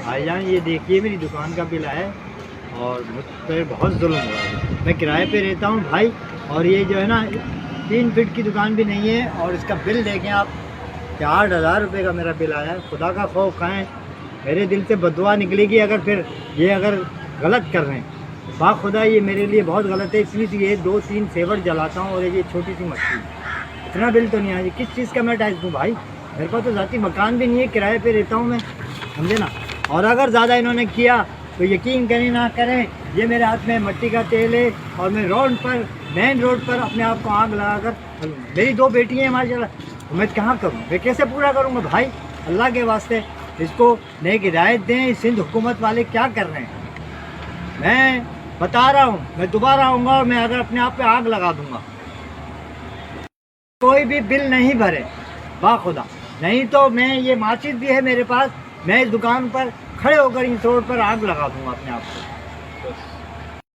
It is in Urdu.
بھائی جان یہ دیکھیے میری دکان کا بل ہے اور مجھ پہ بہت ظلم ہو رہا ہے. میں کرائے پہ رہتا ہوں بھائی, اور یہ جو ہے نا 3 فٹ کی دکان بھی نہیں ہے, اور اس کا بل دیکھیں آپ, 8,000 روپے کا میرا بل آیا ہے. خدا کا خوف کھائیں, میرے دل سے بددعا نکلے گی اگر پھر یہ اگر غلط کر رہے ہیں. باپ خدا یہ میرے لیے بہت غلط ہے, اس لیے یہ 2-3 سیور جلاتا ہوں اور یہ چھوٹی سی مچھلی. اتنا بل تو نہیں آیا, کس چیز کا میں ٹیکس دوں بھائی؟ میرے پاس تو ذاتی مکان بھی نہیں ہے, کرائے پہ رہتا ہوں میں, سمجھے نا. اور اگر زیادہ انہوں نے کیا تو یقین کریں نہ کریں, یہ میرے ہاتھ میں مٹی کا تیل ہے اور میں مین روڈ پر اپنے آپ کو آگ لگا کر, میری 2 بیٹی ہیں ماشاء اللہ, تو میں کہاں کروں, میں کیسے پورا کروں گا بھائی؟ اللہ کے واسطے اس کو نیک ہدایت دیں. سندھ حکومت والے کیا کر رہے ہیں؟ میں بتا رہا ہوں, میں دوبارہ آؤں گا اور میں اگر اپنے آپ پہ آگ لگا دوں گا. کوئی بھی بل نہیں بھرے با خدا, نہیں تو میں یہ ماچس بھی ہے میرے پاس, میں اس دکان پر کھڑے ہو کر اس روڈ پر آگ لگا دوں گا اپنے آپ کو.